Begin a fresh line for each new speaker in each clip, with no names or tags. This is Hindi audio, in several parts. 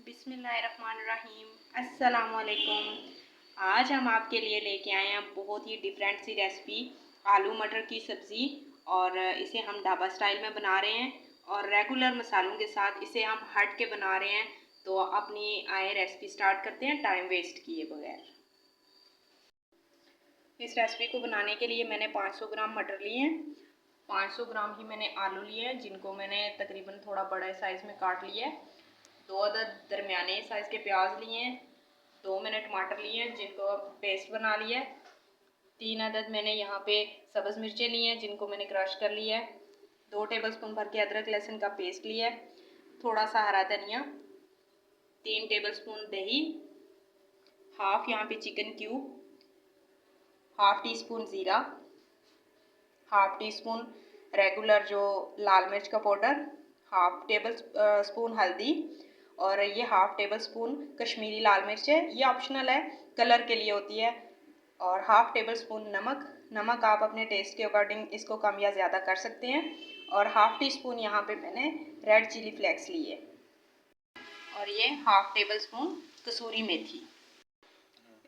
बिस्मिल्लाहिर्रहमानिर्रहीम। अस्सलामुअलैकुम। आज हम आपके लिए लेके आए हैं बहुत ही डिफरेंट सी रेसिपी, आलू मटर की सब्ज़ी। और इसे हम ढाबा स्टाइल में बना रहे हैं और रेगुलर मसालों के साथ इसे हम हट के बना रहे हैं। तो अपनी आए रेसिपी स्टार्ट करते हैं टाइम वेस्ट किए बगैर। इस रेसिपी को बनाने के लिए मैंने 500 ग्राम मटर लिए हैं, 500 ग्राम ही मैंने आलू लिए हैं जिनको मैंने तकरीबन थोड़ा बड़े साइज़ में काट लिया है। 2 अदद दरमियाने साइज़ के प्याज लिए हैं, 2 मैंने टमाटर लिए हैं जिनको पेस्ट बना लिया है, 3 अदद मैंने यहाँ पे सब्ज़ मिर्चें ली हैं जिनको मैंने क्रश कर लिया है, 2 टेबलस्पून भर के अदरक लहसुन का पेस्ट लिया है, थोड़ा सा हरा धनिया, 3 टेबलस्पून दही, हाफ यहाँ पे chicken cube, half tea spoon ज़ीरा, हाफ टी स्पून रेगुलर जो लाल मिर्च का पाउडर, हाफ टेबल स्पून हल्दी और ये हाफ टेबल स्पून कश्मीरी लाल मिर्च है, ये ऑप्शनल है, कलर के लिए होती है। और हाफ टेबल स्पून नमक आप अपने टेस्ट के अकॉर्डिंग इसको कम या ज़्यादा कर सकते हैं। और हाफ टी स्पून यहाँ पे मैंने रेड चिली फ्लेक्स ली है और ये हाफ टेबल स्पून कसूरी मेथी।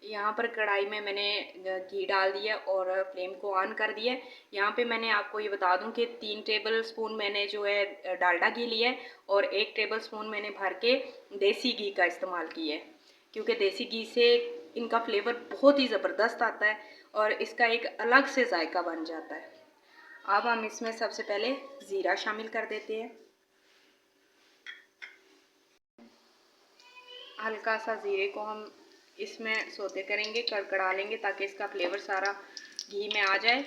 यहाँ पर कढ़ाई में मैंने घी डाल दिया और फ्लेम को ऑन कर दिया। यहाँ पे मैंने आपको ये बता दूं कि 3 टेबल स्पून मैंने जो है डालडा घी लिया है और 1 टेबल स्पून मैंने भर के देसी घी का इस्तेमाल किया है, क्योंकि देसी घी से इनका फ्लेवर बहुत ही ज़बरदस्त आता है और इसका एक अलग से जायका बन जाता है। अब हम इसमें सबसे पहले ज़ीरा शामिल कर देते हैं। हल्का सा ज़ीरे को हम इसमें सौते करेंगे, कड़कड़ा लेंगे ताकि इसका फ्लेवर सारा घी में आ जाए।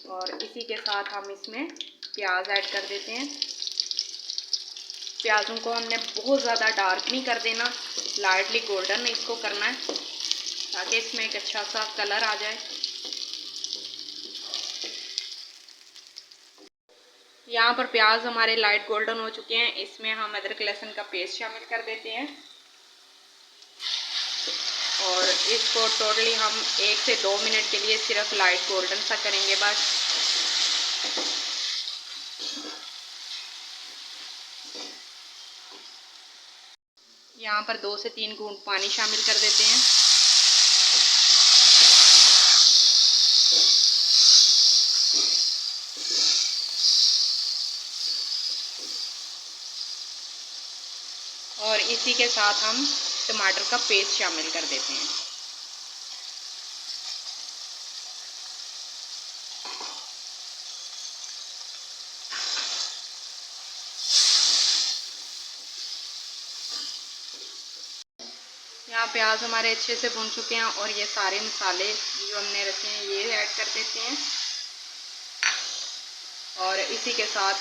और इसी के साथ हम इसमें प्याज ऐड कर देते हैं। प्याज़ों को हमने बहुत ज़्यादा डार्क नहीं कर देना, लाइटली गोल्डन इसको करना है ताकि इसमें एक अच्छा सा कलर आ जाए। यहाँ पर प्याज हमारे लाइट गोल्डन हो चुके हैं, इसमें हम अदरक लहसुन का पेस्ट शामिल कर देते हैं और इसको टोटली हम 1 से 2 मिनट के लिए सिर्फ लाइट गोल्डन सा करेंगे बस। यहाँ पर 2 से 3 घूंट पानी शामिल कर देते हैं। और इसी के साथ हम टमाटर का पेस्ट शामिल कर देते हैं। यहाँ प्याज हमारे अच्छे से भुन चुके हैं और ये सारे मसाले जो हमने रखे हैं ये ऐड कर देते हैं और इसी के साथ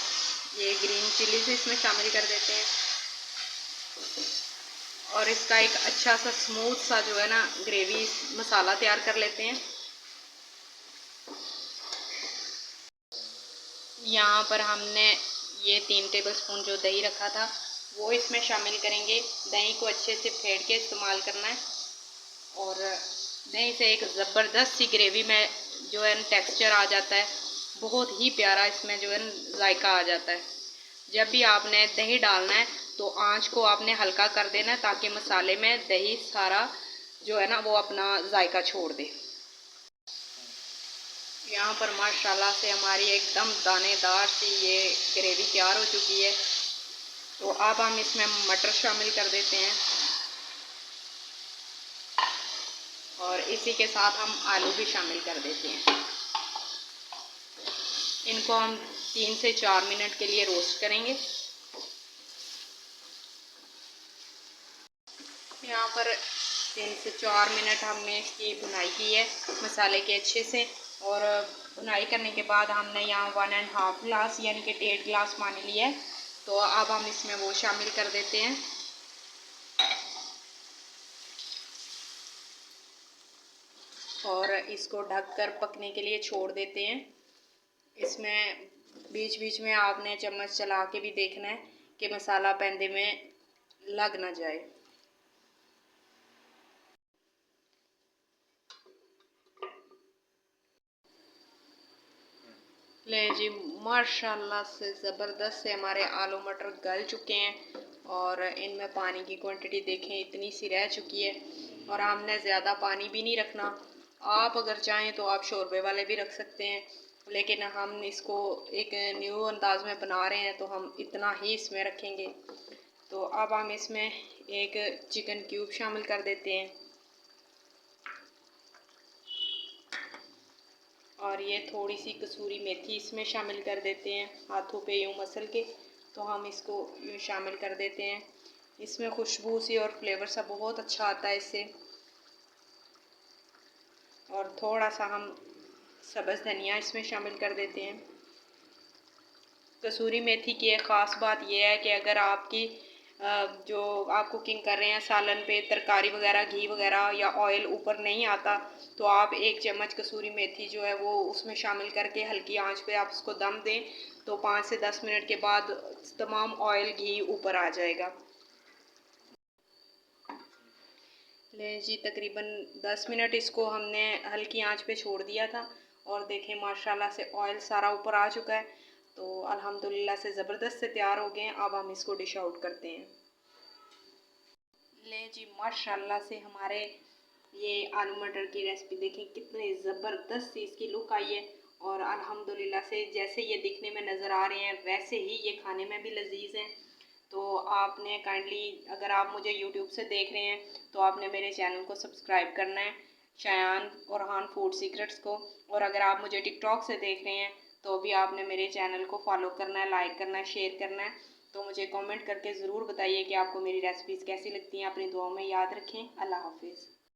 ये ग्रीन चिलीज इसमें शामिल कर देते हैं और इसका एक अच्छा सा स्मूथ सा जो है ना ग्रेवी मसाला तैयार कर लेते हैं। यहाँ पर हमने ये 3 टेबलस्पून जो दही रखा था वो इसमें शामिल करेंगे। दही को अच्छे से फेंट के इस्तेमाल करना है और दही से एक ज़बरदस्त सी ग्रेवी में जो है टेक्सचर आ जाता है, बहुत ही प्यारा इसमें जो है जायका आ जाता है। जब भी आपने दही डालना है तो आंच को आपने हल्का कर देना है ताकि मसाले में दही सारा जो है ना वो अपना जायका छोड़ दे। यहाँ पर माशाल्लाह से हमारी एकदम दानेदार सी ये ग्रेवी तैयार हो चुकी है। तो अब हम इसमें मटर शामिल कर देते हैं और इसी के साथ हम आलू भी शामिल कर देते हैं। इनको हम 3 से 4 मिनट के लिए रोस्ट करेंगे। यहाँ पर 3 से 4 मिनट हमने इसकी भुनाई की है मसाले के अच्छे से और भुनाई करने के बाद हमने यहाँ 1.5 गिलास यानी कि 1.5 गिलास पानी लिया है। तो अब हम इसमें वो शामिल कर देते हैं और इसको ढककर पकने के लिए छोड़ देते हैं। इसमें बीच बीच में आपने चम्मच चला के भी देखना है कि मसाला पैंदे में लग ना जाए। ले जी, माशाल्लाह से ज़बरदस्त से हमारे आलू मटर गल चुके हैं और इनमें पानी की क्वांटिटी देखें इतनी सी रह चुकी है। और हमने ज़्यादा पानी भी नहीं रखना। आप अगर चाहें तो आप शोरबे वाले भी रख सकते हैं, लेकिन हम इसको एक न्यू अंदाज में बना रहे हैं तो हम इतना ही इसमें रखेंगे। तो अब हम इसमें एक चिकन क्यूब शामिल कर देते हैं और ये थोड़ी सी कसूरी मेथी इसमें शामिल कर देते हैं, हाथों पे यूँ मसल के। तो हम इसको यूँ शामिल कर देते हैं। इसमें खुशबू सी और फ्लेवर सा बहुत अच्छा आता है इससे। और थोड़ा सा हम सब्ज़ धनिया इसमें शामिल कर देते हैं। कसूरी मेथी की एक ख़ास बात यह है कि अगर आपकी जो आप कुकिंग कर रहे हैं सालन पे तरकारी वगैरह घी वगैरह या ऑयल ऊपर नहीं आता, तो आप एक चम्मच कसूरी मेथी जो है वो उसमें शामिल करके हल्की आंच पे आप उसको दम दें, तो 5 से 10 मिनट के बाद तमाम ऑयल घी ऊपर आ जाएगा। ले जी, तकरीबन 10 मिनट इसको हमने हल्की आंच पे छोड़ दिया था और देखें माशाल्लाह से ऑयल सारा ऊपर आ चुका है। तो अल्हम्दुलिल्लाह से ज़बरदस्त से तैयार हो गए हैं। अब हम इसको डिश आउट करते हैं। ले जी, माशाल्लाह से हमारे ये आलू मटर की रेसिपी देखें कितने ज़बरदस्त सी इसकी लुक आई है। और अल्हम्दुलिल्लाह से जैसे ये दिखने में नज़र आ रहे हैं वैसे ही ये खाने में भी लजीज हैं। तो आपने काइंडली, अगर आप मुझे यूट्यूब से देख रहे हैं तो आपने मेरे चैनल को सब्सक्राइब करना है, शायान और फूड सीक्रेट्स को। और अगर आप मुझे टिकटॉक से देख रहे हैं तो भी आपने मेरे चैनल को फॉलो करना है, लाइक करना है, शेयर करना है। तो मुझे कमेंट करके ज़रूर बताइए कि आपको मेरी रेसिपीज़ कैसी लगती हैं। अपनी दुआओं में याद रखें। अल्लाह हाफिज़।